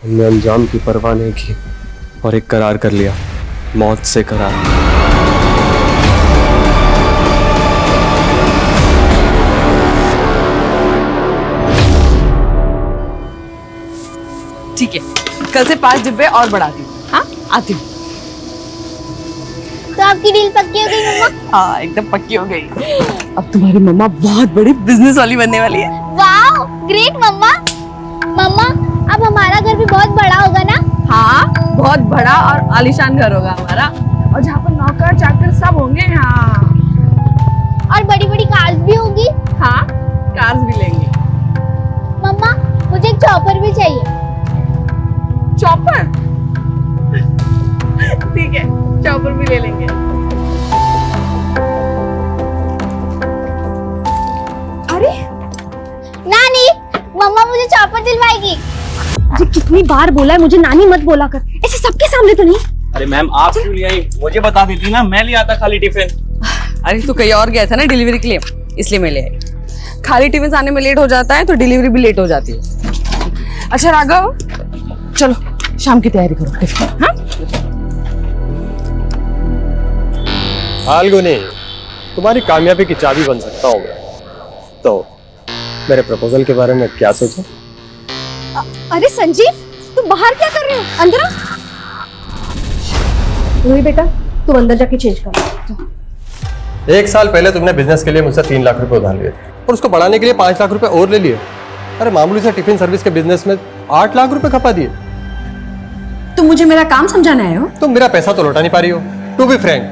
हमने अंजाम की परवाह नहीं की और एक करार कर लिया, मौत से करार। ठीक है, कल से 5 डिब्बे और बढ़ा दी। हाँ, आती हूँ। तो आपकी डील पक्की हो गई मम्मा? हाँ, एकदम पक्की हो गई। अब तुम्हारी मम्मा बहुत बड़ी बिजनेस वाली बनने वाली है। वाओ, ग्रेट मम्मा। मम्मा, अब हमारा घर भी बहुत बड़ा होगा ना? हाँ, बहुत बड़ा और आलीशान घर होगा हमारा, और जहाँ पर नौकर चाकर सब होंगे। हाँ, और बड़ी बड़ी कार्स भी होगी। हाँ, कार्स भी लेंगे। मम्मा, मुझे एक चॉपर भी चाहिए। चॉपर? ठीक है, चॉपर भी ले लेंगे। अरे नानी, मम्मा मुझे चॉपर दिलवाएगी। मुझे कितनी बार बोला है मुझे नानी मत बोला कर, ऐसे सबके सामने तो नहीं। अरे मैम, आप क्यों ले आई? मुझे बता देती ना, मैं ले आता खाली टिफिन। अरे तू कहीं और गया था ना डिलीवरी के लिए, इसलिए मैं ले आई। खाली टिफिन आने में लेट हो जाता है तो डिलीवरी भी लेट हो जाती है। अच्छा राघव, चलो शाम की तैयारी करो टिफिन। हाँ, फाल्गुनी, तुम्हारी कामयाबी की चाबी बन सकता हूँ मैं। तो मेरे प्रपोजल के बारे में क्या सोचा? अरे संजीव, तुम बाहर क्या कर रहे हो? अंदर आ। रोही बेटा, तुम अंदर जाके चेंज कर। 1 साल पहले तुमने बिजनेस के लिए मुझसे 3 लाख रुपए उधार लिए थे और उसको बढ़ाने के लिए 5 लाख रुपए और ले लिए। अरे मामूली से टिफिन सर्विस के बिजनेस में 8 लाख रुपए खपा दिए। तुम मुझे मेरा काम समझाने आए हो? तुम मेरा पैसा तो लौटा नहीं पा रही हो। टू बी फ्रैंक,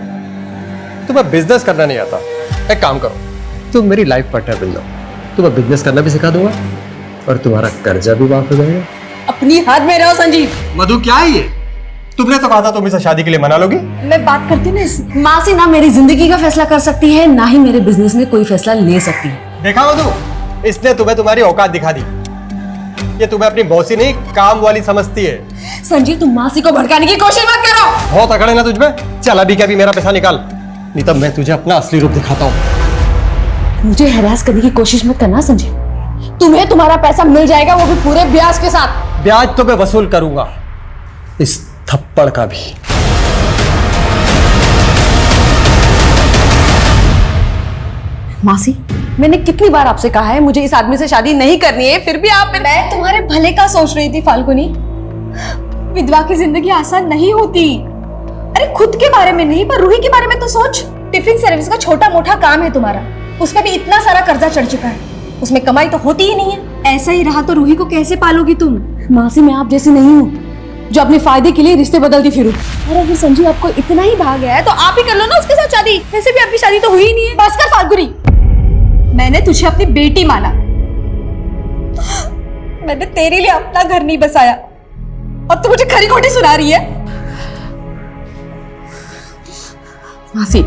तुम्हें बिजनेस करना नहीं आता। एक काम करो, तुम मेरी लाइफ पार्टनर बन जाओ, तुम्हें बिजनेस करना भी सिखा दूंगा और तुम्हारा कर्जा भी माफ हो जाएगा। अपनी हाथ में रहो संजीव। मधु, क्या है ये? तुमने तो कहा था तुम इसे शादी के लिए मना लोगी। मैं बात करती ना, माँ से ना मेरी जिंदगी का फैसला कर सकती है, ना ही मेरे बिजनेस में कोई फैसला ले सकती है। देखा मधु, इसने तुम्हें तुम्हारी औकात दिखा दी। ये तुम्हें अपनी बॉसी नहीं, काम वाली समझती है। संजीव, तुम मासी को भड़काने की कोशिश मत करो। बहुत अकड़ है ना तुझमें। चल अभी क्या भी मेरा पैसा निकाल, नहीं तब मैं तुझे अपना असली रूप दिखाता हूँ। मुझे हैरास करने की कोशिश मत करना संजीव। तुम्हें तुम्हारा पैसा मिल जाएगा, वो भी पूरे ब्याज के साथ। ब्याज तो मैं वसूल करूंगा, इस थप्पड़ का भी। मासी, मैंने कितनी बार आपसे कहा है मुझे इस आदमी से शादी नहीं करनी है, फिर भी आप। मैं तुम्हारे भले का सोच रही थी फाल्गुनी। विधवा की जिंदगी आसान नहीं होती। अरे खुद के बारे में नहीं, पर रूही के बारे में तो सोच। टिफिन सर्विस का छोटा मोटा काम है तुम्हारा, उसमें भी इतना सारा कर्जा चढ़ चुका है, उसमें कमाई तो होती ही नहीं है। ऐसा ही रहा तो रूही को कैसे पालोगी तुम? मासी, मैं आप जैसी नहीं हूँ जो अपने फायदे के लिए रिश्ते बदलती फिरूं। और अगर संजीव आपको इतना ही भाग गया है तो आप ही कर लो ना उसके साथ शादी। वैसे भी आपकी शादी तो हुई ही नहीं है। बस कर फाल्गुनी, मैंने तुझे अपनी बेटी माना, मैंने तेरे लिए अपना घर नहीं बसाया और तू मुझे खरी खोटी सुना रही है। मासी,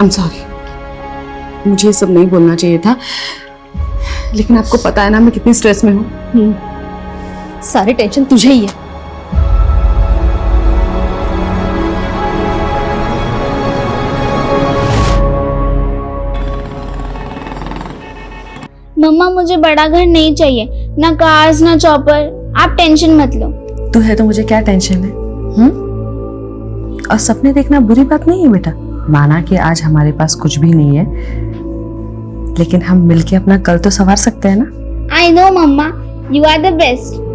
I'm sorry, मुझे ये सब नहीं बोलना चाहिए था, लेकिन आपको पता है ना मैं कितनी स्ट्रेस में हूँ। सारी टेंशन तुझे ही है। मम्मा, मुझे बड़ा घर नहीं चाहिए, ना कार्स ना चॉपर। आप टेंशन मत लो। तू है तो मुझे क्या टेंशन है? और सपने देखना बुरी बात नहीं है बेटा। माना कि आज हमारे पास कुछ भी नहीं है, लेकिन हम मिलके अपना कल तो संवार सकते हैं ना। I know mama, you are the best.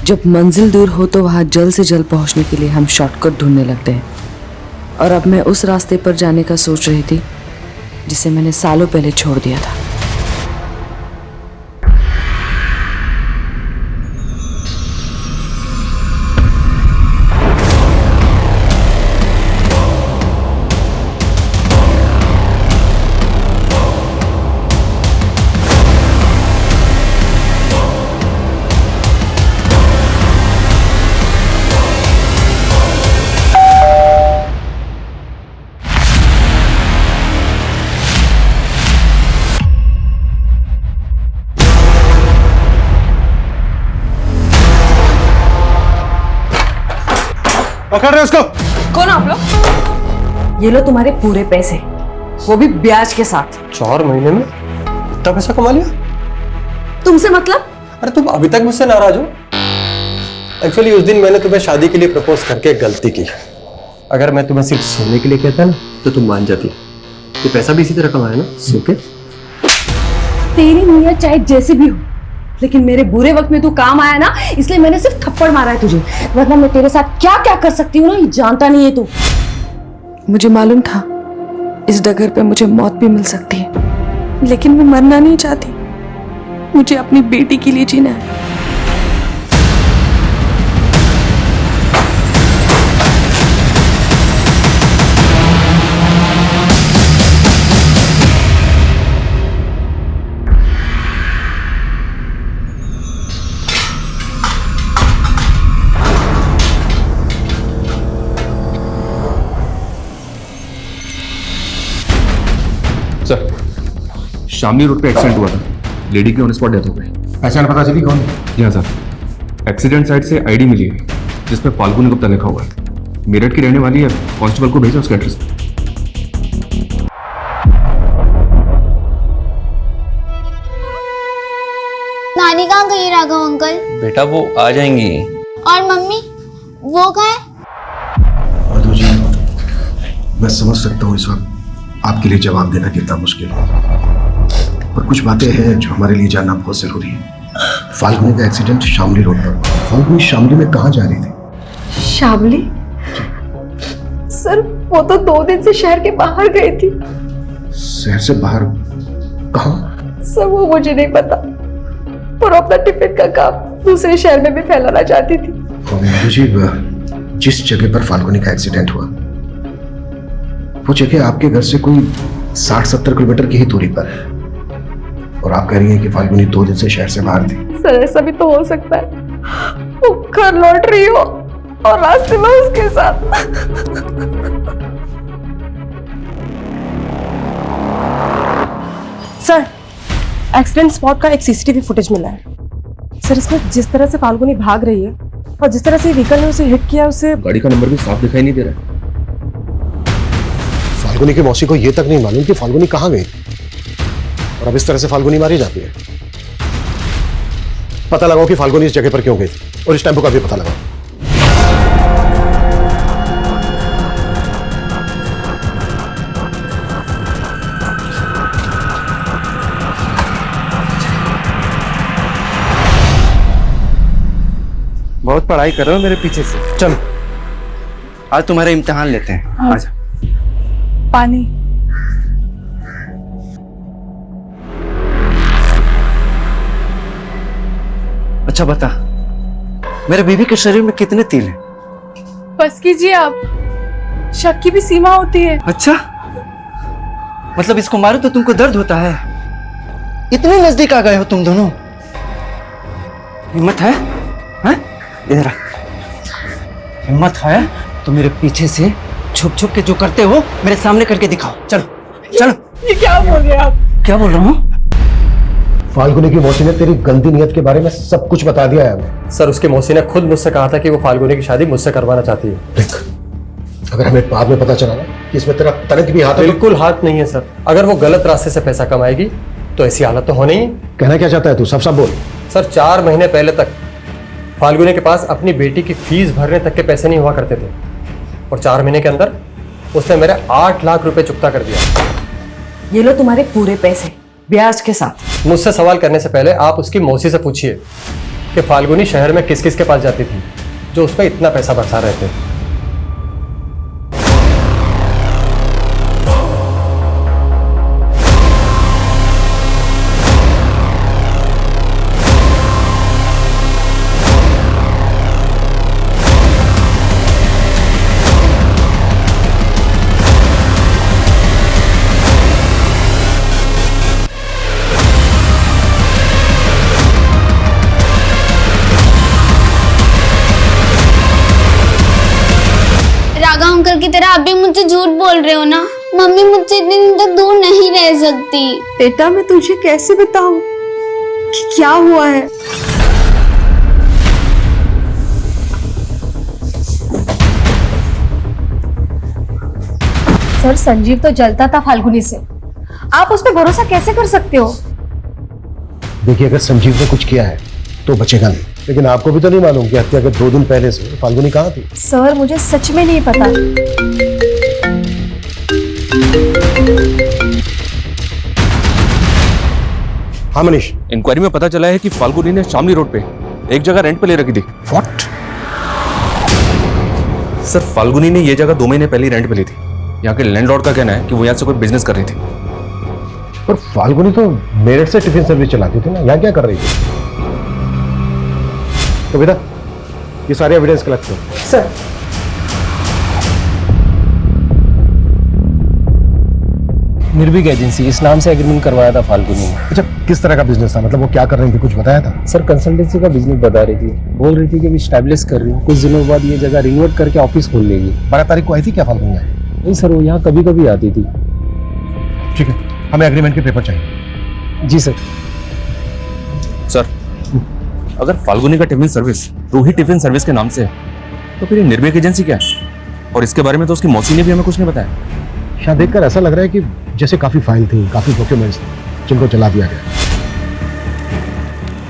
जब मंजिल दूर हो तो वहां जल्द से जल्द पहुंचने के लिए हम शॉर्टकट ढूंढने लगते हैं, और अब मैं उस रास्ते पर जाने का सोच रही थी जिसे मैंने सालों पहले छोड़ दिया था। पकड़ रहे उसको। कौन आप लोग? ये लो तुम्हारे पूरे पैसे, वो भी ब्याज के साथ। 4 महीने में इतना पैसा कमा लिया? तुमसे मतलब? अरे तुम अभी तक मुझसे नाराज हो? एक्चुअली उस दिन मैंने तुम्हें शादी के लिए प्रपोज करके एक गलती की। अगर मैं तुम्हें सिर्फ सोने के लिए कहता ना तो तुम मान जाती। ये पैसा भी इसी तरह कमाया ना, सो के। तेरी नीयत चाहे जैसी भी हो, लेकिन मेरे बुरे वक्त में तू काम आया ना, इसलिए मैंने सिर्फ थप्पड़ मारा है तुझे, वरना मैं तेरे साथ क्या क्या कर सकती हूँ ना, ये जानता नहीं है तू। मुझे मालूम था इस डगर पे मुझे मौत भी मिल सकती है, लेकिन मैं मरना नहीं चाहती। मुझे अपनी बेटी के लिए जीना है। सर, शामली रोड पे एक्सीडेंट हुआ था। लेडी की ऑन स्पॉट डेथ हो गई। पहचान पता चली कौन? जी हाँ सर, एक्सीडेंट साइट से आईडी मिली है जिसपे फाल्गुनी गुप्ता लिखा हुआ है। मेरठ की रहने वाली है। कांस्टेबल को भेजा उसके एड्रेस पे। नानी कहाँ गई राघव अंकल? बेटा वो आ जाएंगी। और मम्मी वो कहाँ है? मधु जी, मैं समझ सकता हूँ इस वक्त आपके लिए जवाब देना कितना मुश्किल है, पर कुछ बातें हैं जो हमारे लिए जानना बहुत जरूरी है। फाल्गुनी का एक्सीडेंट शामली रोड पर हुआ। फाल्गुनी शामली में कहाँ जा रही थी? शामली? सर वो तो 2 दिन से शहर के बाहर गई थी। शहर से बाहर? कहाँ? सर वो मुझे नहीं पता, और अपना टिफिन का काम दूसरे शहर में भी फैलाना चाहती थी। और मधु जी, जिस जगह पर फाल्गुनी का एक्सीडेंट हुआ वो जगह आपके घर से कोई 60-70 किलोमीटर की ही दूरी पर है, और आप कह रही हैं कि फाल्गुनी 2 दिन से शहर से बाहर थी। सर ऐसा भी तो हो सकता है वो घर लौट रही हो और रास्ते में उसके साथ। सर, एक्सीडेंट स्पॉट का एक सीसीटीवी फुटेज मिला है। सर इसमें जिस तरह से फाल्गुनी भाग रही है और जिस तरह से व्हीकल ने उसे हिट किया, उसे गाड़ी का नंबर भी साफ दिखाई नहीं दे रहा है। फाल्गुनी की मौसी को ये तक नहीं मालूम कि फाल्गुनी कहाँ गई, और अब इस तरह से फाल्गुनी मारी जाती है। पता लगाओ कि फाल्गुनी इस जगह पर क्यों गई थी, और इस टेम्पो का भी पता लगाओ। बहुत पढ़ाई कर रहे हो मेरे पीछे से। चलो आज तुम्हारा इम्तिहान लेते हैं। आजा। पानी। अच्छा बता, मेरे बीवी के शरीर में कितने तिल हैं? बस कीजिए आप, शक की भी सीमा होती है। अच्छा, मतलब इसको मारो तो तुमको दर्द होता है? इतने नजदीक आ गए हो तुम दोनों। हिम्मत है? हैं? इधर आ। हिम्मत है तो मेरे पीछे से छुप छुप के जो करते हो मेरे सामने करके दिखाओ। चलो चलो। ये क्या बोल रहे हैं आप? क्या बोल रहा हूँ? फाल्गुनी की मौसी ने तेरी गंदी नियत के बारे में सब कुछ बता दिया है हमें। सर, उसकी मौसी ने खुद मुझसे कहा था कि वो फाल्गुनी की शादी मुझसे करवाना चाहती है। देख, अगर हमें बाद में पता चला ना कि इसमें तेरा तनिक भी हाथ है, बिल्कुल हाथ नहीं है सर। अगर वो गलत रास्ते से पैसा कमाएगी तो ऐसी हालत तो होनी ही। कहना क्या चाहता है तू? सब बोल। सर, 4 महीने पहले तक फाल्गुनी के पास अपनी बेटी की फीस भरने तक के पैसे नहीं हुआ करते थे, और 4 महीने के अंदर उसने मेरे 8 लाख रुपए चुकता कर दिया। ये लो तुम्हारे पूरे पैसे ब्याज के साथ। मुझसे सवाल करने से पहले आप उसकी मौसी से पूछिए कि फाल्गुनी शहर में किस किस के पास जाती थी जो उसमें इतना पैसा बरसा रहे थे। अंकल की तरह आप भी मुझसे झूठ बोल रहे हो ना? मम्मी मुझसे इतने दिन तक दूर नहीं रह सकती। बेटा मैं तुझे कैसे बताऊं कि क्या हुआ है? सर संजीव तो जलता था फाल्गुनी से, आप उस पर भरोसा कैसे कर सकते हो? देखिए, अगर संजीव ने कुछ किया है तो बचेगा नहीं, लेकिन आपको भी तो नहीं मालूम कि हत्या के 2 दिन पहले से फाल्गुनी कहाँ थी। सर मुझे सच में नहीं पता। हाँ मनीष। इंक्वायरी में पता चला है कि फाल्गुनी ने शामली रोड पे एक जगह रेंट पे ले रखी थी। व्हाट? सर फाल्गुनी ने ये जगह 2 महीने पहले ही रेंट पे ली थी। यहाँ के लैंडलॉर्ड का कहना है कि वो यहाँ से कोई बिजनेस कर रही थी। पर फाल्गुनी तो मेरठ से टिफिन सर्विस चलाती थी ना, यहाँ क्या कर रही थी? तो बेटा ये सारे एविडेंस कलेक्ट करो। सर निर्भीक एजेंसी इस नाम से एग्रीमेंट करवाया था फाल्गुनी ने। अच्छा, किस तरह का बिजनेस था? मतलब वो क्या कर रही थी, कुछ बताया था? सर कंसल्टेंसी का बिजनेस बता रही थी, बोल रही थी कि अभी स्टैब्लिश कर रही हूँ, कुछ दिनों बाद ये जगह रिनोवेट करके ऑफिस खोल लेगी। 12 तारीख को आई थी क्या फाल्गुनी? नहीं सर, वो यहाँ कभी कभी आती थी। ठीक है, हमें एग्रीमेंट के पेपर चाहिए। जी सर। सर अगर फाल्गुनी का tiffin service Ruhi tiffin service के नाम से है तो फिर ये निर्भीक एजेंसी क्या है? और इसके बारे में तो उसकी मौसी ने भी हमें कुछ नहीं बताया। शायद देखकर ऐसा लग रहा है कि जैसे काफी फाइल थी, काफी डॉक्यूमेंट्स थे जिनको चला दिया गया।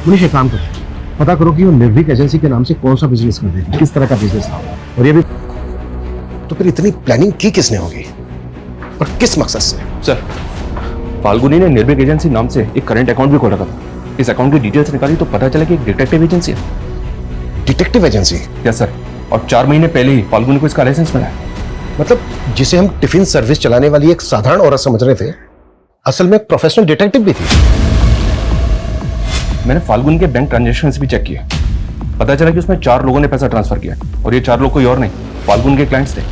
मनीष एक काम करो, पता करो कि वो निर्भीक एजेंसी के नाम से कौन सा बिजनेस कर रही थी, किस तरह का बिजनेस था, और ये भी तो फिर इतनी प्लानिंग की किसने होगी और किस मकसद से? सर फाल्गुनी ने निर्भीक एजेंसी नाम से एक करंट अकाउंट भी खोला था। इस अकाउंट की डिटेल्स निकाली तो पता चला कि एक डिटेक्टिव एजेंसी है। Detective agency? यस सर, और 4 महीने पहले ही फाल्गुनी को इसका लाइसेंस मिला है। मतलब जिसे हम टिफिन सर्विस चलाने वाली एक साधारण औरत समझ रहे थे, असल में प्रोफेशनल डिटेक्टिव भी थी। मैंने फाल्गुनी के बैंक ट्रांजैक्शंस भी चेक किए, पता चला कि उसमें 4 लोगों ने पैसा ट्रांसफर किया और ये 4 लोग कोई और नहीं, फाल्गुनी के क्लाइंट्स थे।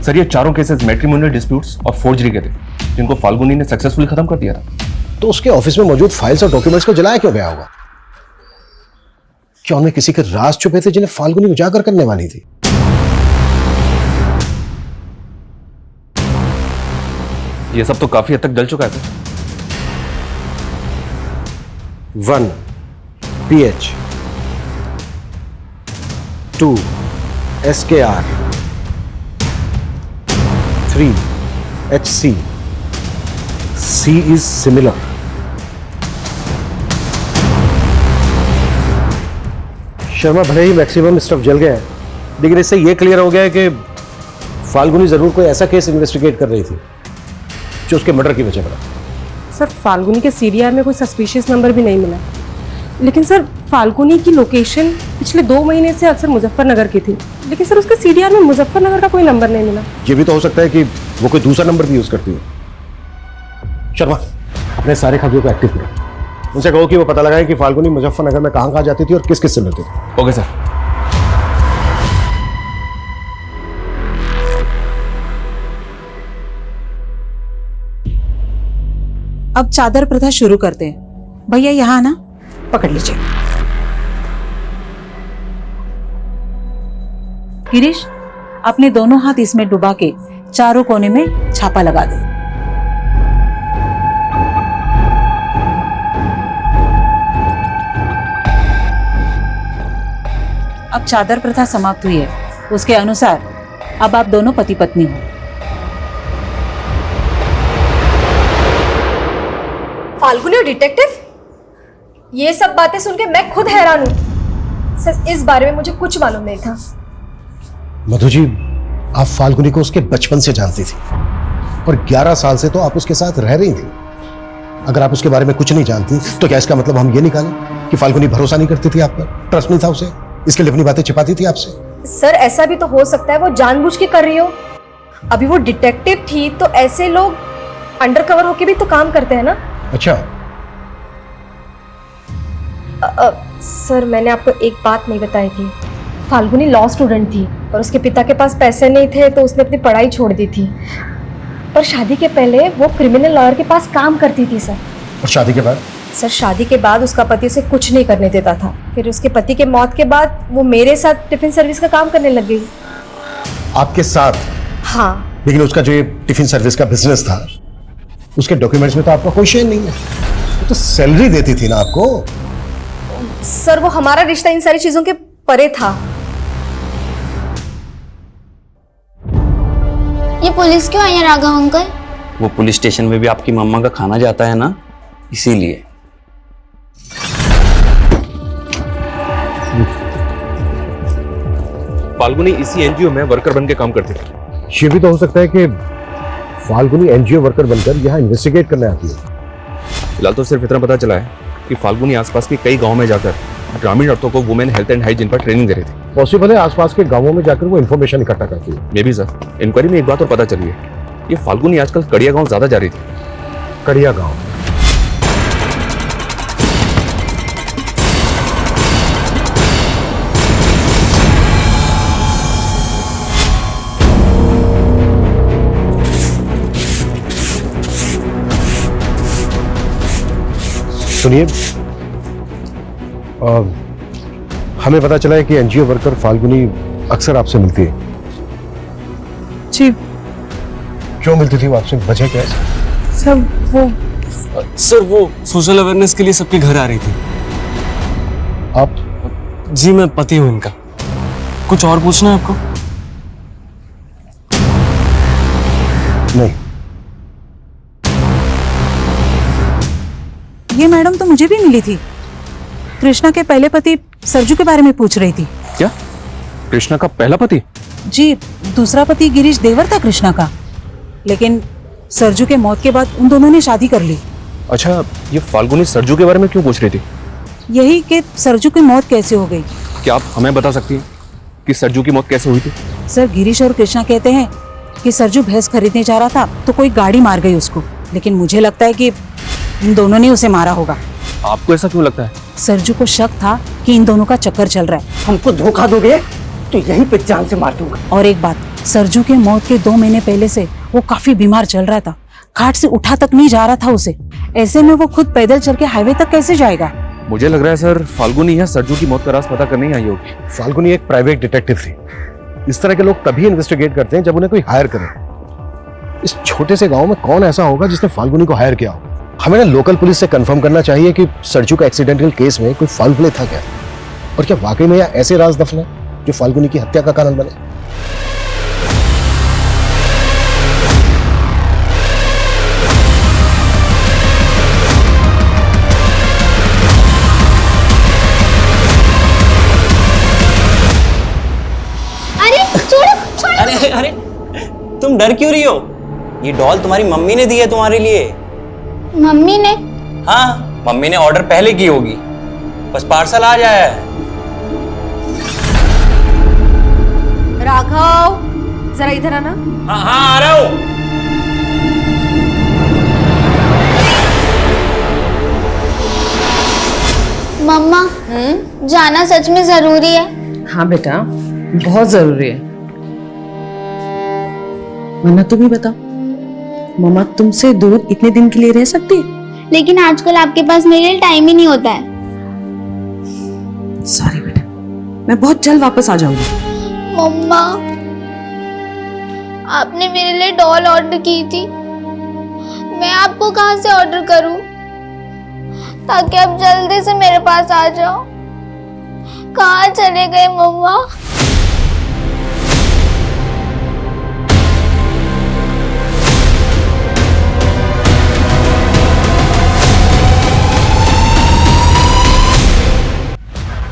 सर ये चारों केसेस मैट्रिमोनियल डिस्प्यूट्स और फोर्जरी के थे, जिनको फाल्गुनी ने सक्सेसफुली खत्म कर दिया था। तो उसके ऑफिस में मौजूद फाइल्स और डॉक्यूमेंट्स को जलाया क्यों गया होगा? क्या उनमें किसी के राज छुपे थे जिन्हें फाल्गुनी उजागर करने वाली थी? ये सब तो काफी हद तक जल चुका है sir. 1 PH 2 SKR 3 HC C is similar। Sharma, भले ही मैक्सिमम स्टफ जल गया है, लेकिन इससे यह क्लियर हो गया है कि फाल्गुनी जरूर कोई ऐसा केस इन्वेस्टिगेट कर रही थी जो उसके मर्डर की वजह बना। सर फाल्गुनी के सीडीआर में कोई सस्पिशियस नंबर भी नहीं मिला, लेकिन सर फाल्गुनी की लोकेशन पिछले 2 महीने से अक्सर मुजफ्फरनगर की थी, लेकिन सर उसके सीडीआर में मुजफ्फरनगर का कोई नंबर नहीं मिला। ये भी तो हो सकता है कि वो कोई दूसरा नंबर भी यूज करती हो। शर्मा, अपने सारे खातियों को एक्टिव करो, उनसे कहो कि वो पता लगाएं कि फाल्गुनी मुजफ्फरनगर में कहाँ जाती थी और किस किस से मिलती थी। Okay sir. अब चादर प्रथा शुरू करते हैं। भैया यहाँ ना, पकड़ लीजिए। गिरीश, अपने दोनों हाथ इसमें डुबा के चारों कोने में छापा लगा दे। अब चादर प्रथा समाप्त हुई है, उसके अनुसार अब आप दोनों पति पत्नी हो। फाल्गुनी और डिटेक्टिव? ये सब बातें सुन के मैं खुद हैरान हूँ। सर इस बारे में मुझे कुछ मालूम नहीं था। मधु जी, आप फाल्गुनी को उसके बचपन से जानती थी और 11 साल से तो आप उसके साथ रह रही थी। अगर आप उसके बारे में कुछ नहीं जानती तो क्या इसका मतलब हम ये निकालें कि फाल्गुनी भरोसा नहीं करती थी आप पर, ट्रस्ट नहीं था उसे, इसके लिए अपनी बातें छिपाती थी आपसे? सर ऐसा भी तो हो सकता है वो जानबूझ के कर रही हो। अभी वो डिटेक्टिव थी तो ऐसे लोग अंडरकवर होके भी तो काम करते हैं ना। अच्छा। सर मैंने आपको एक बात नहीं बताई थी, फाल्गुनी लॉ स्टूडेंट थी और उसके पिता के पास पैसे नहीं थे तो उसने अपनी पढ़ाई छोड़ दी थी। पर शादी के पहले वो क्रिमिनल लॉयर के पास काम करती थी सर। और शादी के बाद? सर शादी के बाद उसका पति उसे कुछ नहीं करने देता था। फिर उसके पति के मौत के बाद वो मेरे साथ टिफिन सर्विस का काम करने लग गई। आपके साथ? हाँ। लेकिन उसका जो ये टिफिन सर्विस का बिजनेस था, उसके डॉक्यूमेंट्स में तो आपका कोई शेयर नहीं है। वो तो सैलरी देती थी ना आपको। सर वो हमारा रिश्ता इन सारी चीजों के परे था। ये पुलिस क्यों आई है राघव अंकल? वो पुलिस स्टेशन में भी आपकी मम्मा का खाना जाता है ना, इसीलिए। फाल्गुनी इसी एनजीओ में वर्कर बन के काम करती थी। ये भी तो हो सकता है कि फाल्गुनी एनजीओ वर्कर बनकर यहाँ इन्वेस्टिगेट करने आती है। फिलहाल तो सिर्फ इतना पता चला है कि फाल्गुनी आसपास के कई गांव में जाकर ग्रामीण औरतों को वुमेन हेल्थ एंड हाइजीन पर ट्रेनिंग दे रही थी। पॉसिबल है आसपास के गांवों में जाकर वो इन्फॉर्मेशन इकट्ठा करती है। मे भी सर, इंक्वायरी में एक बात और पता चली है, ये फाल्गुनी आजकल कड़िया गांव ज्यादा जा रही थी। कड़िया गांव? सुनिए, हमें पता चला है कि एनजीओ वर्कर फाल्गुनी अक्सर आपसे मिलती है। जी क्यों मिलती थी वो आपसे, वजह क्या है? सर वो सोशल अवेयरनेस के लिए सबके घर आ रही थी। आप? जी मैं पति हूँ इनका। कुछ और पूछना है आपको? नहीं। ये मैडम तो मुझे भी मिली थी। कृष्णा के पहले पति सरजू के बारे में पूछ रही थी। क्या? कृष्णा का पहला पति? जी, दूसरा पति गिरीश देवर था कृष्णा का, लेकिन सरजू के मौत के बाद उन दोनों ने शादी कर ली। अच्छा, ये फाल्गुनी सरजू के बारे में क्यों पूछ रही थी? यही कि सरजू की मौत कैसे हो गई। क्या आप हमें बता सकती हैं कि सरजू की मौत कैसे हुई थी? सर, गिरीश और कृष्णा कहते हैं कि सरजू भैंस खरीदने जा रहा था तो कोई गाड़ी मार गई उसको, लेकिन मुझे लगता है कि इन दोनों ने उसे मारा होगा। आपको ऐसा क्यों लगता है? सरजू को शक था कि इन दोनों का चक्कर चल रहा है। हमको धोखा दोगे तो यहीं पे जान से मार दूंगा। और एक बात, सरजू के मौत के 2 महीने पहले से वो काफी बीमार चल रहा था, खाट से उठा तक नहीं जा रहा था उसे। ऐसे में वो खुद पैदल चल के हाईवे तक कैसे जाएगा? मुझे लग रहा है सर, फाल्गुनी या सरजू की मौत का राज पता करने ही आई होगी। फाल्गुनी एक प्राइवेट डिटेक्टिव थी। इस तरह के लोग तभी इन्वेस्टिगेट करते हैं जब उन्हें कोई हायर करे। इस छोटे से गांव में कौन ऐसा होगा जिसने फाल्गुनी को हायर किया हो? हमें ना लोकल पुलिस से कंफर्म करना चाहिए कि सरजू का एक्सीडेंटल केस में कोई फाउल प्ले था क्या, और क्या वाकई में यहाँ ऐसे राज दफन है जो फाल्गुनी की हत्या का कारण बने। अरे छोड़ो छोड़ो। अरे अरे, तुम डर क्यों रही हो? ये डॉल तुम्हारी मम्मी ने दी है तुम्हारे लिए। मम्मी ने? हाँ, मम्मी ने ऑर्डर पहले की होगी, बस पार्सल आ जाया है। राघव, जरा इधर आना। हाँ हाँ, आ रहा हूँ। मम्मा, जाना सच में जरूरी है? हाँ बेटा, बहुत जरूरी है। वरना तुम ही बताओ, मम्मा तुमसे दूर इतने दिन के लिए रह सकती है? लेकिन आजकल आपके पास मेरे लिए टाइम ही नहीं होता है। सॉरी बेटा, मैं बहुत जल्द वापस आ जाऊंगी। मम्मा, आपने मेरे लिए डॉल ऑर्डर की थी, मैं आपको कहाँ से ऑर्डर करूं ताकि आप जल्दी से मेरे पास आ जाओ? कहाँ चले गए मम्मा?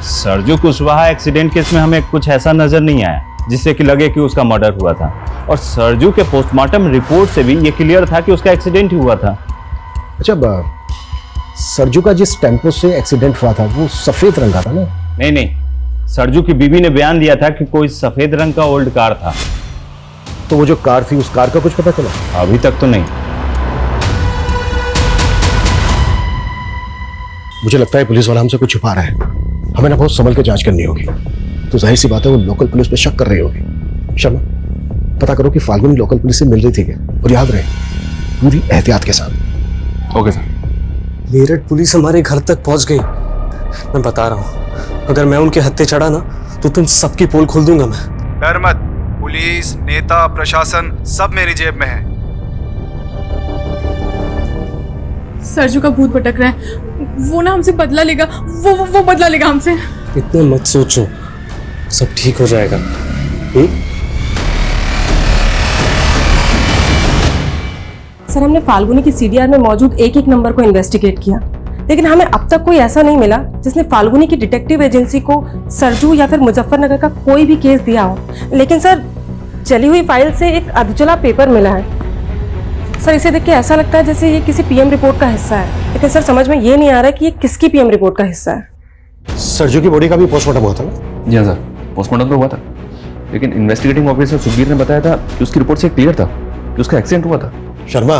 सरजू कुशवाहा एक्सीडेंट केस में हमें कुछ ऐसा नजर नहीं आया जिससे कि लगे कि उसका मर्डर हुआ था, और सरजू के पोस्टमार्टम रिपोर्ट से भी ये क्लियर था कि उसका एक्सीडेंट ही हुआ था। अच्छा, सरजू का जिस टेम्पो से एक्सीडेंट हुआ था वो सफेद रंग का था ना? नहीं नहीं, सरजू की बीवी ने बयान दिया था कि कोई सफेद रंग का ओल्ड कार था। तो वो जो कार थी उस कार का कुछ पता चला? अभी तक तो नहीं। मुझे लगता है पुलिस वाला हमसे कुछ छुपा रहा है। हमें ना बहुत संभल के जांच करनी होगी। तो जाहिर सी बात है वो लोकल पुलिस पे शक कर रही होगी। शर्मा, पता करो कि फाल्गुनी लोकल पुलिस से मिल रही थी क्या, और याद रहे पूरी एहतियात के साथ। Okay sir. मेरठ पुलिस हमारे घर तक पहुंच गई। मैं बता रहा हूँ, अगर मैं उनके हत्थे चढ़ा ना तो तुम सबकी पोल खोल दूंगा मैं। डर मत, पुलिस, नेता, प्रशासन सब मेरी जेब में है। सरजू का भूत भटक रहा है, वो ना हमसे बदला लेगा, वो बदला लेगा हमसे। इतना मत सोचो, सब ठीक हो जाएगा। सर हमने फाल्गुनी की सीडीआर में मौजूद एक एक नंबर को इन्वेस्टिगेट किया, लेकिन हमें अब तक कोई ऐसा नहीं मिला जिसने फाल्गुनी की डिटेक्टिव एजेंसी को सरजू या फिर मुजफ्फरनगर का कोई भी केस दिया हो। लेकिन सर चली हुई फाइल से एक अधचला पेपर मिला है सर। इसे देख के ऐसा लगता है जैसे ये किसी पीएम रिपोर्ट का हिस्सा है, लेकिन सर समझ में ये नहीं आ रहा कि ये किसकी पीएम रिपोर्ट का हिस्सा है। सरजू की बॉडी का भी पोस्टमार्टम हुआ था ना? जी हाँ सर, पोस्टमार्टम तो हुआ था, लेकिन इन्वेस्टिगेटिंग ऑफिसर सुखबीर ने बताया था कि उसकी रिपोर्ट से क्लियर था कि उसका एक्सीडेंट हुआ था। शर्मा,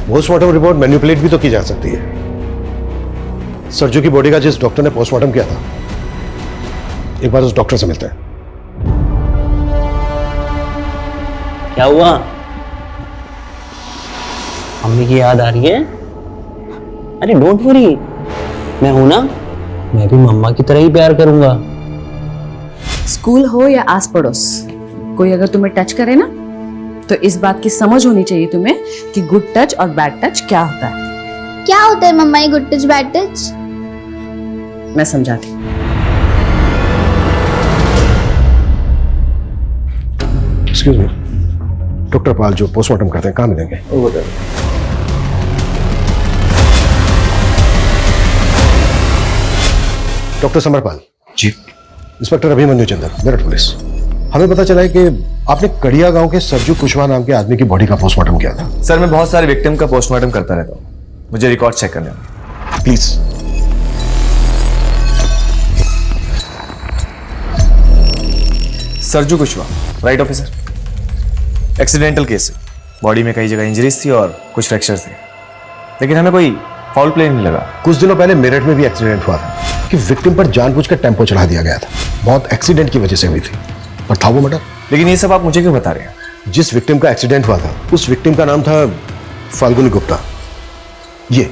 पोस्टमार्टम रिपोर्ट मैनिपुलेट भी तो की जा सकती है। सरजू की बॉडी का जिस डॉक्टर ने पोस्टमार्टम किया था, एक बार उस डॉक्टर से मिलते हैं। क्या हुआ? मम्मी की याद आ रही है? अरे डोंट वरी, मैं हूं ना, मैं भी मम्मा की तरह ही प्यार करूंगा। स्कूल हो या आस पड़ोस, कोई अगर तुम्हें टच करे ना तो इस बात की समझ होनी चाहिए तुम्हें कि गुड टच और बैड टच क्या होता है। क्या होता है मम्मा ये गुड टच बैड टच? मैं समझाती। एक्सक्यूज मी, डॉक्टर पाल जो पोस्टमार्टम करते हैं कहाँ मिलेंगे? Doctor Samarpal ji. Inspector Abhimanyu Chander, Meerut police. हमें पता चला है कि आपने कड़िया गांव के सरजू कुशवाहा नाम के आदमी की बॉडी का पोस्टमार्टम किया था। सर मैं बहुत सारे विक्टिम का पोस्टमार्टम करता रहता हूँ, मुझे रिकॉर्ड चेक करने हैं। Please. Sarju Kushwaha, right officer. Accidental case है, बॉडी में कई जगह इंजरीज थी और कुछ फ्रैक्चर्स थे, लेकिन हमें कोई फाउल प्ले नहीं लगा। कुछ दिनों पहले मेरठ में भी एक्सीडेंट हुआ था कि विक्टिम पर जानबूझकर टेम्पो चढ़ा दिया गया था। बहुत एक्सीडेंट की वजह से हुई थी, पर था वो मर्डर। लेकिन ये सब आप मुझे क्यों बता रहे हैं? जिस विक्टिम का एक्सीडेंट हुआ था उस विक्टिम का नाम था फाल्गुनी गुप्ता। ये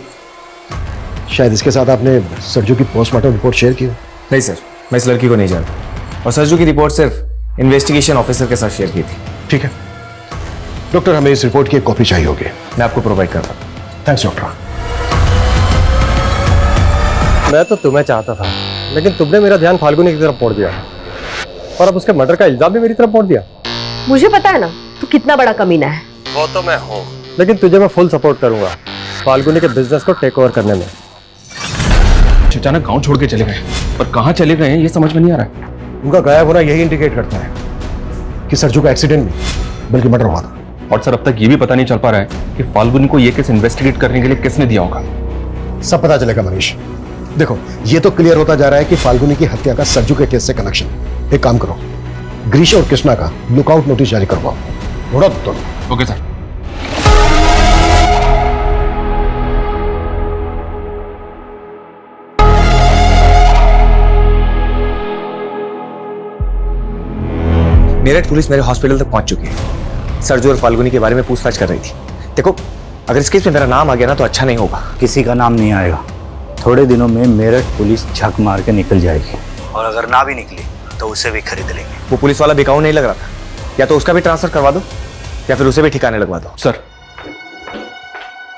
शायद इसके साथ आपने सरजू की पोस्टमार्टम रिपोर्ट शेयर की। नहीं सर, मैं इस लड़की को नहीं जानता, और सरजू की रिपोर्ट सिर्फ इन्वेस्टिगेशन ऑफिसर के साथ शेयर की थी। ठीक है डॉक्टर, हमें इस रिपोर्ट की एक कॉपी चाहिए होगी। मैं आपको प्रोवाइड कर रहा हूँ। Thanks doctor. मैं तो तुम्हें चाहता था, लेकिन तुमने मेरा ध्यान फाल्गुनी की तरफ मोड़ दिया और अब उसके मर्डर का इल्जाम भी मेरी तरफ मोड़ दिया। मुझे पता है ना तू कितना बड़ा कमीना है। वो तो मैं हूँ, लेकिन तुझे मैं फुल सपोर्ट करूंगा फाल्गुनी के बिजनेस को टेक ओवर करने में। अचानक गांव छोड़ के चले गए, पर कहाँ चले गए हैं ये समझ में नहीं आ रहा है। उनका गायब होना यही इंडिकेट करता है कि सरजू का एक्सीडेंट नहीं बल्कि मर्डर हुआ था। और सर अब तक ये भी पता नहीं चल पा रहा है कि फाल्गुनी को ये केस इन्वेस्टिगेट करने के लिए किसने दिया होगा। सब पता चलेगा मनीष। देखो ये तो क्लियर होता जा रहा है कि फाल्गुनी की हत्या का सरजू के केस से कनेक्शन है। एक काम करो, ग्रीश और कृष्णा का लुकआउट नोटिस जारी करवाओ। थोड़ा तो ओके सर। मेरठ पुलिस मेरे हॉस्पिटल तक पहुंच चुकी है। सरजू और फाल्गुनी के बारे में पूछताछ कर रही थी। देखो अगर इस केस में मेरा नाम आ गया ना तो अच्छा नहीं होगा। किसी का नाम नहीं आएगा, थोड़े दिनों में मेरठ पुलिस झक मार के निकल जाएगी, और अगर ना भी निकली तो उसे भी खरीद लेंगे। वो पुलिस वाला बिकाऊ नहीं लग रहा था, या तो उसका भी ट्रांसफर करवा दो या फिर उसे भी ठिकाने लगवा दो। सर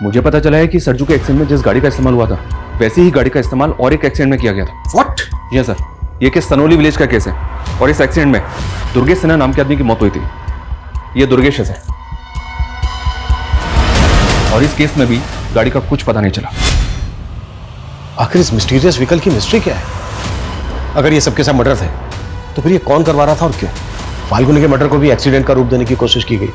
मुझे पता चला है कि सरजू के एक्सीडेंट में जिस गाड़ी का इस्तेमाल हुआ था वैसी ही गाड़ी का इस्तेमाल और एक एक्सीडेंट में किया गया था। व्हाट? यस सर, ये केस सनोली विलेज का केस है और इस एक्सीडेंट में दुर्गेश सिन्हा नाम के आदमी की मौत हुई थी। ये दुर्गेश है और इस केस में भी गाड़ी का कुछ पता नहीं चला। आखिर इस मिस्टीरियस व्हीकल की मिस्ट्री क्या है? अगर ये सबके सब मर्डर थे तो फिर ये कौन करवा रहा था और क्यों? फाल्गुनी के मर्डर को भी एक्सीडेंट का रूप देने की कोशिश की गई।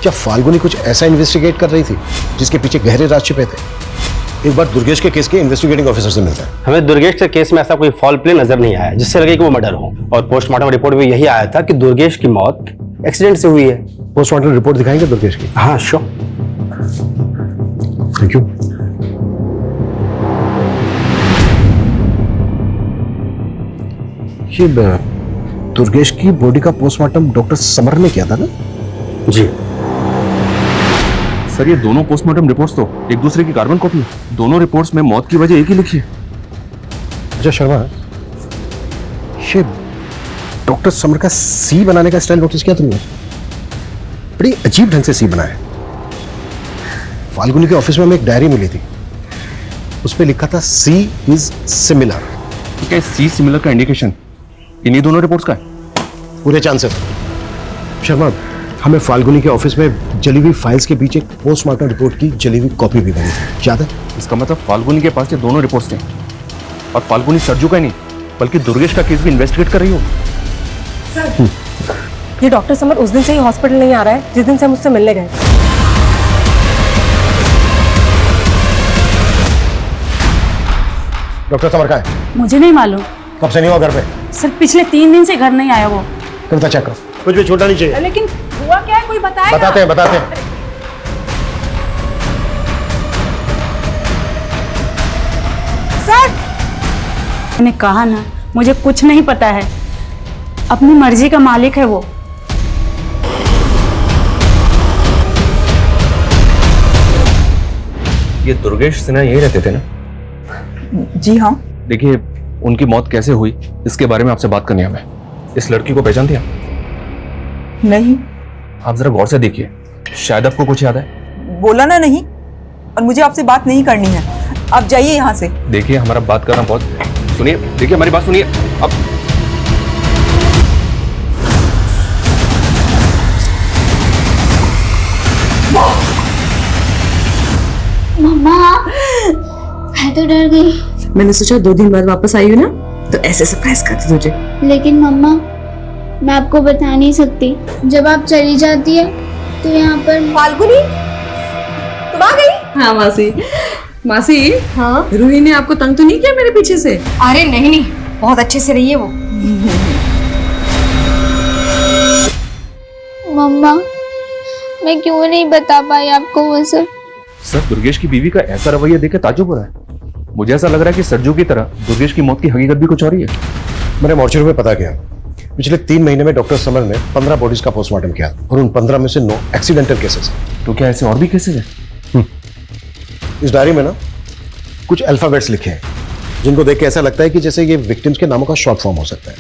क्या फाल्गुनी कुछ ऐसा इन्वेस्टिगेट कर रही थी जिसके पीछे गहरे राज छिपे थे? एक बार दुर्गेश के केस के इन्वेस्टिगेटिंग ऑफिसर से मिलता है। हमें दुर्गेश के केस में ऐसा कोई फॉल प्ले नजर नहीं आया जिससे लगे कि वो मर्डर हो, और पोस्टमार्टम रिपोर्ट में यही आया था कि दुर्गेश की मौत एक्सीडेंट से हुई है। पोस्टमार्टम रिपोर्ट दिखाएंगे दुर्गेश की? हाँ श्योर। Thank you. ये दुर्गेश की बॉडी का पोस्टमार्टम डॉक्टर समर ने किया था ना? जी सर, ये दोनों पोस्टमार्टम रिपोर्ट्स तो एक दूसरे की कार्बन कॉपी है। दोनों रिपोर्ट्स में मौत की वजह एक ही लिखी है। अच्छा शर्मा, ये डॉक्टर समर का सी बनाने का स्टाइल नोटिस किया तुमने? बड़ी अजीब ढंग से सी बनाया। फाल्गुनी के ऑफिस में हमें एक डायरी मिली थी, उस पर लिखा था सी इज सिमिलर। क्या सी सिमिलर का इंडिकेशन इन्हीं दोनों रिपोर्ट्स का है? पूरे चांसेस। शर्मा, हमें फाल्गुनी के ऑफिस में जली हुई फाइल्स के बीच एक पोस्टमार्टम रिपोर्ट की जली हुई कॉपी भी बनी थी, याद है? इसका मतलब फाल्गुनी के पास ये दोनों रिपोर्ट्स थे और फाल्गुनी सरजू का ही नहीं बल्कि दुर्गेश का केस भी इन्वेस्टिगेट कर रही हो। ये डॉक्टर समर उस दिन से ही हॉस्पिटल नहीं आ रहा है जिस दिन से हम उससे मिलने गए। डॉक्टर समर कहाँ है? मुझे नहीं मालूम कब से नहीं हुआ घर पे? सर, पिछले 3 दिन से घर नहीं आया वो। कविता चेक करो, कुछ भी छूटना नहीं चाहिए। लेकिन हुआ क्या है, कोई बताएगा? बताते हैं। सर, मैंने कहा ना, मुझे कुछ नहीं पता है। अपनी मर्जी का मालिक है वो। ये दुर्गेश सिन्हा यही रहते थे ना? जी हाँ। देखिए, उनकी मौत कैसे हुई इसके बारे में आपसे बात करनी है हमें। इस लड़की को पहचानती हैं? नहीं। आप जरा गौर से देखिए, शायद आपको कुछ याद है। बोला ना नहीं, और मुझे आपसे बात नहीं करनी है। आप जाइए यहाँ से। देखिए, हमारा बात करना बहुत, सुनिए, देखिए हमारी बात सुनिए। अब मम्मा, मैं तो डर गई। मैंने सोचा 2 दिन बाद वापस आई हूँ ना, तो ऐसे सरप्राइज करती तुझे। लेकिन मम्मा, मैं आपको बता नहीं सकती। जब आप चली जाती है तो यहाँ पर फाल्गुनी तुम आ गई? हाँ मासी। हाँ, रूही ने आपको तंग तो नहीं किया मेरे पीछे से? अरे नहीं, बहुत अच्छे से रही है वो। मम्मा, मैं क्यों नहीं बता पाई आपको वो सब? सर, दुर्गेश की बीवी का ऐसा रवैया देख के ताज्जुब हो रहा है। मुझे ऐसा लग रहा है कि सरजू की तरह दुर्गेश की मौत की हकीकत भी कुछ और ही है। मैंने मॉर्चरी में पता किया, पिछले 3 महीने में डॉक्टर समर ने 15 बॉडीज का पोस्टमार्टम किया और उन 15 में से 9 एक्सीडेंटल केसेस हैं। तो क्या ऐसे और भी केसेस हैं? इस डायरी में ना कुछ अल्फाबेट्स लिखे हैं जिनको देख के ऐसा लगता है कि जैसे ये विक्टिम्स के नामों का शॉर्ट फॉर्म हो सकता है।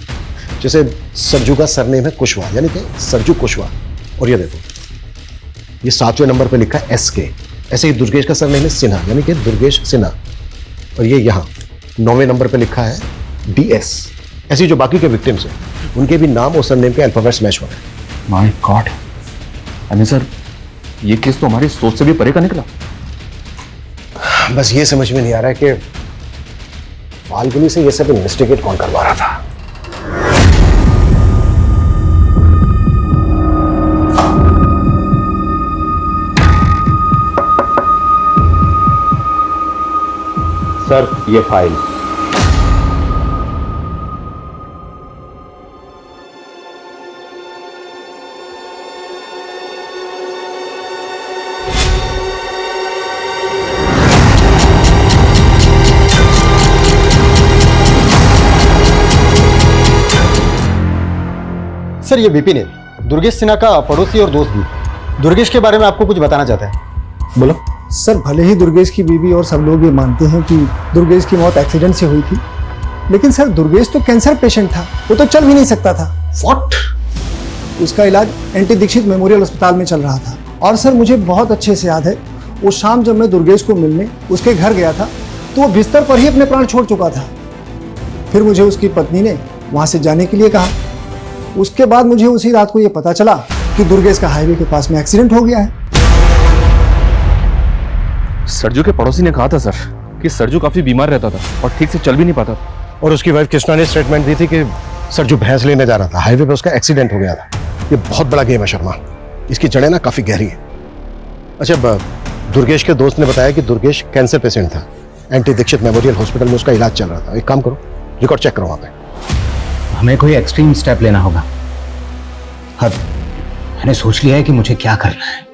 जैसे सरजू का सरनेम है कुशवाहा, यानी कि सरजू कुशवाहा। और ये देखो, ये 7वें नंबर पे लिखा है SK। ऐसे ही दुर्गेश का सरनेम है सिन्हा, यानी कि दुर्गेश सिन्हा। और ये यहाँ 9वें नंबर पे लिखा है DS। ऐसी जो बाकी के विक्टिम्स हैं उनके भी नाम और सरनेम के अल्फाबेट्स मैच हो रहे हैं। माय गॉड, अनिल सर, ये केस तो हमारी सोच से भी परे का निकला। बस ये समझ में नहीं आ रहा है कि फाल्गुनी से ये सब इन्वेस्टिगेट कौन करवा रहा था। सर, ये फाइल। सर, ये विपिन है, दुर्गेश सिन्हा का पड़ोसी और दोस्त भी। दुर्गेश के बारे में आपको कुछ बताना चाहता है। बोलो। सर, भले ही दुर्गेश की बीवी और सब लोग ये मानते हैं कि दुर्गेश की मौत एक्सीडेंट से हुई थी, लेकिन सर दुर्गेश तो कैंसर पेशेंट था, वो तो चल भी नहीं सकता था। व्हाट? उसका इलाज एनटी दीक्षित मेमोरियल अस्पताल में चल रहा था। और सर, मुझे बहुत अच्छे से याद है, वो शाम जब मैं दुर्गेश को मिलने उसके घर गया था तो वो बिस्तर पर ही अपने प्राण छोड़ चुका था। फिर मुझे उसकी पत्नी ने वहाँ से जाने के लिए कहा। उसके बाद मुझे उसी रात को ये पता चला कि दुर्गेश का हाईवे के पास में एक्सीडेंट हो गया है। सरजू के पड़ोसी ने कहा था सर कि सरजू काफी बीमार रहता था और ठीक से चल भी नहीं पाता था। और उसकी वाइफ कृष्णा ने स्टेटमेंट दी थी कि सरजू भैंस लेने जा रहा था, हाईवे पे उसका एक्सीडेंट हो गया था। ये बहुत बड़ा गेम है शर्मा, इसकी जड़ें ना काफी गहरी है। अच्छा, दुर्गेश के दोस्त ने बताया कि दुर्गेश कैंसर पेशेंट था, एनटी दीक्षित मेमोरियल हॉस्पिटल में उसका इलाज चल रहा था। एक काम करो, रिकॉर्ड चेक करो वहाँ पे। हमें कोई एक्सट्रीम स्टेप लेना होगा। हाँ, मैंने सोच लिया है कि मुझे क्या करना है।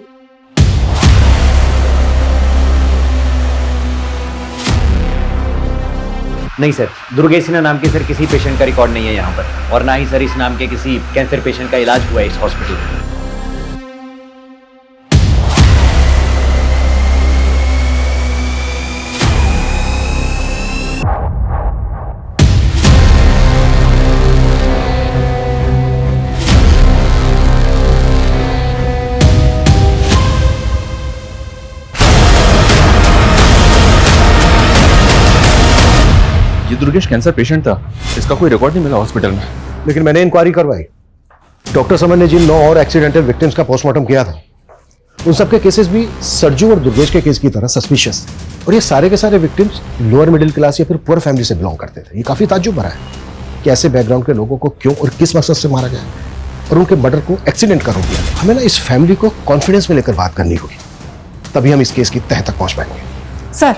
नहीं सर, दुर्गेश सिन्हा नाम के सर किसी पेशेंट का रिकॉर्ड नहीं है यहाँ पर, और ना ही सर इस नाम के किसी कैंसर पेशेंट का इलाज हुआ है इस हॉस्पिटल में। ये दुर्गेश कैंसर पेशेंट था, इसका कोई रिकॉर्ड नहीं मिला हॉस्पिटल में। लेकिन मैंने इंक्वायरी करवाई, डॉक्टर समन ने जिन 9 और एक्सीडेंटल विक्टिम्स का पोस्टमार्टम किया था उन सबके केसेस भी सरजू और दुर्गेश के केस की तरह सस्पिशियस थे, और ये सारे के सारे विक्टिम्स लोअर मिडिल क्लास या फिर पुअर फैमिली से बिलोंग करते थे। ये काफी ताज्जुब भरा है कि ऐसे बैकग्राउंड के लोगों को क्यों और किस मकसद से मारा गया और उनके मर्डर को एक्सीडेंट का रूप दिया गया। हमें ना इस फैमिली को कॉन्फिडेंस में लेकर बात करनी होगी, तभी हम इस केस की तह तक पहुंच पाएंगे। सर,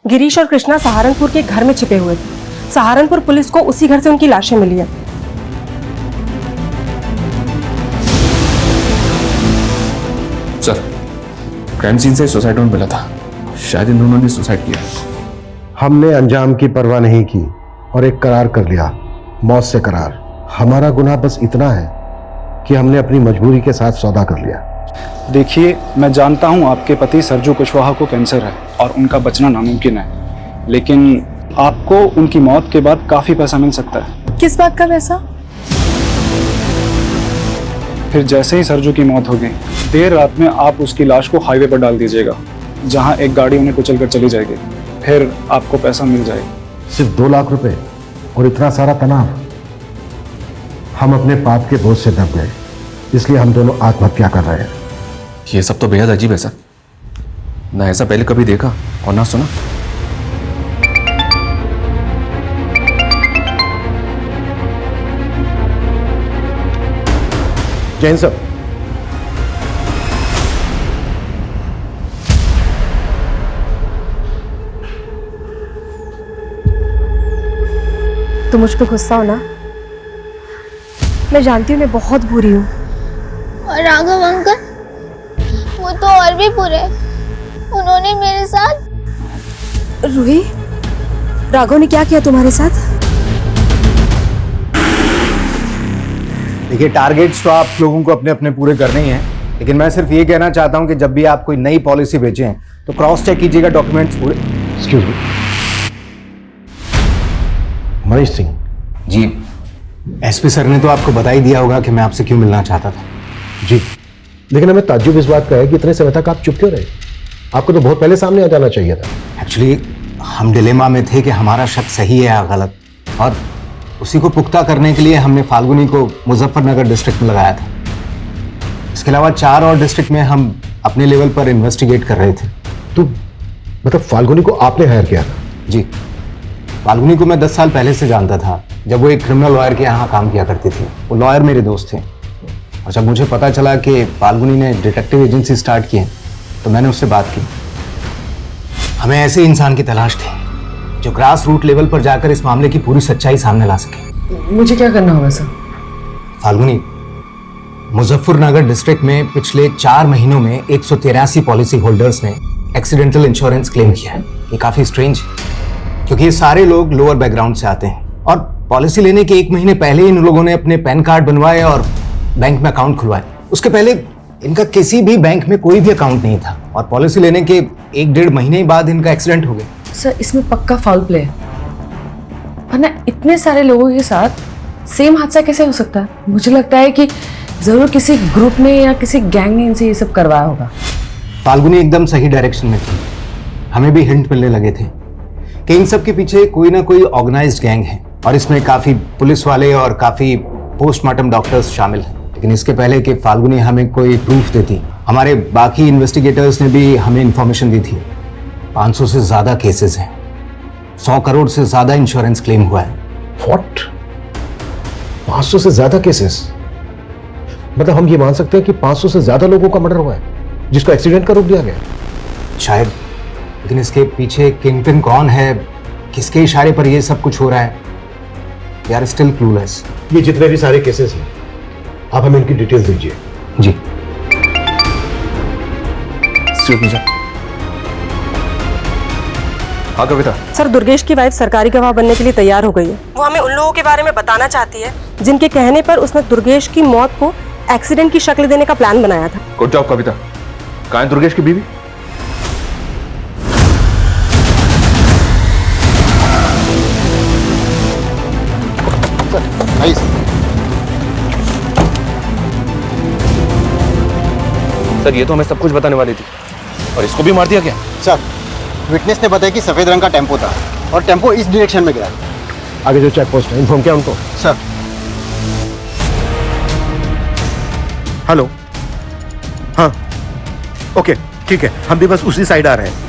गिरीश और कृष्णा सहारनपुर के घर में छिपे हुए थे। सहारनपुर पुलिस को उसी घर से उनकी लाशें मिली है। सर, क्राइम सीन से सुसाइड नोट मिला था, शायद इन दोनों ने सुसाइड किया। हमने अंजाम की परवाह नहीं की और एक करार कर लिया, मौत से करार। हमारा गुनाह बस इतना है कि हमने अपनी मजबूरी के साथ सौदा कर लिया। देखिए, मैं जानता हूं आपके पति सरजू कुशवाहा को कैंसर है और उनका बचना नामुमकिन है, लेकिन आपको उनकी मौत के बाद काफी पैसा मिल सकता है। किस बात का पैसा? फिर जैसे ही सरजू की मौत हो गई, देर रात में आप उसकी लाश को हाईवे पर डाल दीजिएगा, जहां एक गाड़ी उन्हें कुचल कर चली जाएगी। फिर आपको पैसा मिल जाएगा। सिर्फ 2 लाख रुपए और इतना सारा तनाव। हम अपने पाप के बोझ से दब गए, इसलिए हम दोनों आत्महत्या कर रहे हैं। ये सब तो बेहद अजीब है सर, ना ऐसा पहले कभी देखा और ना सुना। जैन साहब, तुम मुझ पे गुस्सा हो ना? मैं जानती हूँ मैं बहुत बुरी हूँ। और राघव अंकल, वो तो और भी बुरे। उन्होंने मेरे साथ। रूही, राघव ने क्या किया तुम्हारे साथ? देखिए, टारगेट्स तो आप लोगों को अपने अपने पूरे करने ही हैं, लेकिन मैं सिर्फ ये कहना चाहता हूं कि जब भी आप कोई नई पॉलिसी बेचें तो क्रॉस चेक कीजिएगा डॉक्यूमेंट्स पूरे। Excuse me, Manish Singh ji. SP sir ने तो आपको बता ही दिया होगा कि मैं आपसे क्यों मिलना चाहता था। जी, लेकिन हमें ताज्जुब इस बात का है कि इतने समय तक आप चुप क्यों रहे? आपको तो बहुत पहले सामने आ जाना चाहिए था। एक्चुअली हम डिलेमा में थे कि हमारा शक सही है या गलत, और उसी को पुख्ता करने के लिए हमने फाल्गुनी को मुजफ्फरनगर डिस्ट्रिक्ट में लगाया था। इसके अलावा 4 और डिस्ट्रिक्ट में हम अपने लेवल पर इन्वेस्टिगेट कर रहे थे। तो मतलब फाल्गुनी को आपने हायर किया था? जी, फाल्गुनी को मैं 10 साल पहले से जानता था, जब वो एक क्रिमिनल लॉयर के यहाँ काम किया करती थी। वो लॉयर मेरे दोस्त थे, और जब मुझे पता चला कि फाल्गुनी ने डिटेक्टिव एजेंसी स्टार्ट की है तो मैंने उससे बात की। हमें ऐसे इंसान की तलाश थी जो ग्रास रूट लेवल पर जाकर इस मामले की पूरी सच्चाई सामने ला सके। मुझे क्या करना होगा सर? फाल्गुनी, मुजफ्फरनगर डिस्ट्रिक्ट में पिछले 4 महीनों में 183 पॉलिसी होल्डर्स ने एक्सीडेंटल इंश्योरेंस क्लेम किया है। ये काफी स्ट्रेंज है, क्योंकि ये सारे लोग लोअर बैकग्राउंड से आते हैं, और पॉलिसी लेने के 1 महीने पहले इन लोगों ने अपने पैन कार्ड बनवाए और बैंक में अकाउंट खुलवाए। उसके पहले इनका किसी भी बैंक में कोई भी अकाउंट नहीं था, और पॉलिसी लेने के 1-1.5 महीने बाद इनका एक्सीडेंट हो गया। सर, इसमें पक्का फाउल प्ले है, वरना इतने सारे लोगों के साथ सेम हादसा कैसे हो सकता है? मुझे लगता है कि जरूर किसी ग्रुप ने या किसी गैंग ने इनसे ये सब करवाया होगा। फाल्गुनी एकदम सही डायरेक्शन में थी। हमें भी हिंट मिलने लगे थे कि इन सब के पीछे कोई ना कोई ऑर्गेनाइज्ड गैंग है, और इसमें काफी पुलिस वाले और काफी पोस्टमार्टम डॉक्टर्स शामिल हैं। लेकिन इसके पहले कि फाल्गुनी हमें कोई प्रूफ देती, हमारे बाकी इन्वेस्टिगेटर्स ने भी हमें इंफॉर्मेशन दी थी। 500 से ज्यादा केसेस हैं, 100 करोड़ से ज्यादा इंश्योरेंस क्लेम हुआ है। व्हाट? 500 से ज्यादा केसेस? मतलब हम ये मान सकते हैं कि 500 से ज्यादा लोगों का मर्डर हुआ है जिसको एक्सीडेंट का रूप दिया गया? शायद, लेकिन इसके पीछे किंगपिन कौन है, किसके इशारे पर ये सब कुछ हो रहा है, वी आर स्टिल क्लूलेस। ये जितने भी सारे केसेस हैं, आप हमें इनकी डिटेल्स दीजिए। जी। हाँ कविता। सर, दुर्गेश की वाइफ सरकारी गवाह बनने के लिए तैयार हो गई है। वो हमें उन लोगों के बारे में बताना चाहती है जिनके कहने पर उसने दुर्गेश की मौत को एक्सीडेंट की शक्ल देने का प्लान बनाया था। गुड जॉब कविता। कहाँ है दुर्गेश की बीवी? सर, ये तो हमें सब कुछ बताने वाली थी, और इसको भी मार दिया क्या? सर, विटनेस ने बताया कि सफेद रंग का टेम्पो था और टेम्पो इस डायरेक्शन में गया। आगे जो चेक पोस्ट है, इन्फॉर्म किया उनको? सर, हेलो, हाँ ओके ठीक है, हम भी बस उसी साइड आ रहे हैं।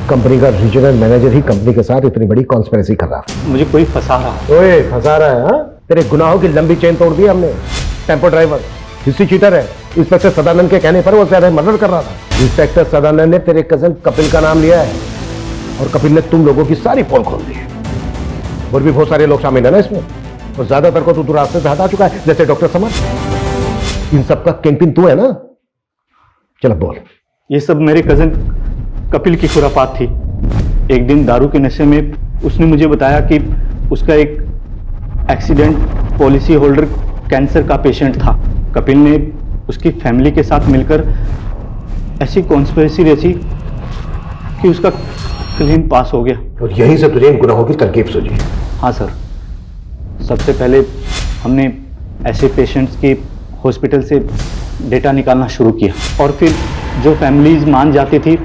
कंपनी का रीजनल मैनेजर ही कंपनी के साथ इतनी बड़ी कॉन्स्पिरेसी कर रहा था। मुझे कोई फंसा रहा है। ओए फंसा रहा है? हाँ, तेरे गुनाहों की लंबी चेन तोड़ दी हमने। टेम्पो ड्राइवर, हिस्ट्री चीटर है। इंस्पेक्टर सदानंद के कहने पर वो तेरा मर्डर कर रहा था। इंस्पेक्टर सदानंद ने तेरे कजन कपिल का नाम लिया है और कपिल ने तुम लोगों की सारी पोल खोल दी है। और भी बहुत सारे लोग शामिल है ना इसमें, और ज्यादातर को तू रास्ते से हटा चुका है, जैसे डॉक्टर समर। इन सबका किंगपिन तू है ना? चलो बोल। ये सब मेरे कजन कपिल की खुरापात थी। एक दिन दारू के नशे में उसने मुझे बताया कि उसका एक एक्सीडेंट पॉलिसी होल्डर कैंसर का पेशेंट था। कपिल ने उसकी फैमिली के साथ मिलकर ऐसी कॉन्स्पिरेसी रची कि उसका क्लेम पास हो गया। और यही से तुझे इन गुनाहों की तरकीब सूझी? हाँ सर, सबसे पहले हमने ऐसे पेशेंट्स के हॉस्पिटल से डेटा निकालना शुरू किया और फिर जो फैमिलीज मान जाती थी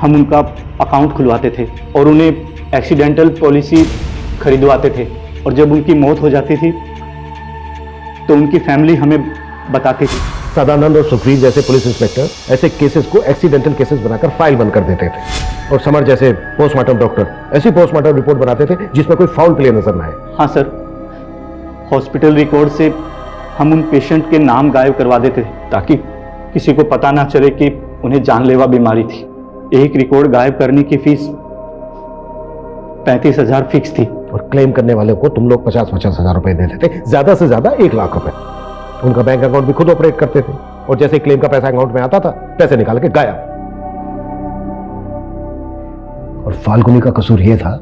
हम उनका अकाउंट खुलवाते थे और उन्हें एक्सीडेंटल पॉलिसी खरीदवाते थे। और जब उनकी मौत हो जाती थी तो उनकी फैमिली हमें बताती थी। सदानंद और सुखवीर जैसे पुलिस इंस्पेक्टर ऐसे केसेस को एक्सीडेंटल केसेस बनाकर फाइल बंद कर देते थे, और समर जैसे पोस्टमार्टम डॉक्टर ऐसी पोस्टमार्टम रिपोर्ट बनाते थे जिसमें कोई फाउल प्ले नजर न आए। हाँ सर, हॉस्पिटल रिकॉर्ड से हम उन पेशेंट के नाम गायब करवा देते थे ताकि किसी को पता ना चले कि उन्हें जानलेवा बीमारी थी। एक रिकॉर्ड गायब करने की फीस 35,000 फिक्स थी और क्लेम करने वाले को तुम लोग 50-50 हजार रुपए देते थे, ज्यादा से ज्यादा 1 लाख रुपए। उनका बैंक अकाउंट भी खुद ऑपरेट करते थे और जैसे क्लेम का पैसा अकाउंट में आता था पैसे निकाल के गायब। और फाल्गुनी का कसूर यह था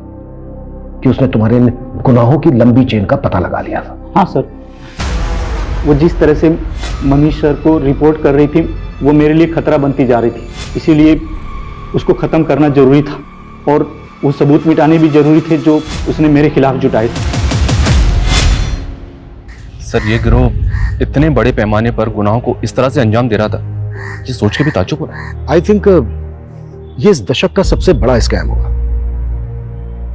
कि उसने तुम्हारे गुनाहों की लंबी चेन का पता लगा लिया था। हाँ सर, वो जिस तरह से मनीष सर को रिपोर्ट कर रही थी वो मेरे लिए खतरा बनती जा रही थी, इसीलिए उसको खत्म करना जरूरी था और वो सबूत मिटाने भी जरूरी थे जो उसने मेरे खिलाफ जुटाए थे। सर ये गिरोह इतने बड़े पैमाने पर गुनाहों को इस तरह से अंजाम दे रहा था, ये सोच के भी ताज्जुब हो रहा है। आई थिंक ये इस दशक का सबसे बड़ा स्कैम होगा।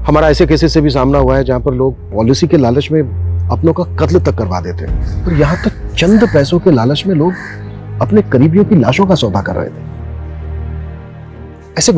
हमारा ऐसे केसेस से भी सामना हुआ है जहां पर लोग पॉलिसी के लालच में अपनों का कत्ल तक करवा देते हैं, और यहां तक चंद पैसों के लालच में लोग अपने करीबियों की लाशों का सौदा कर रहे थे। ऐसे गुनाह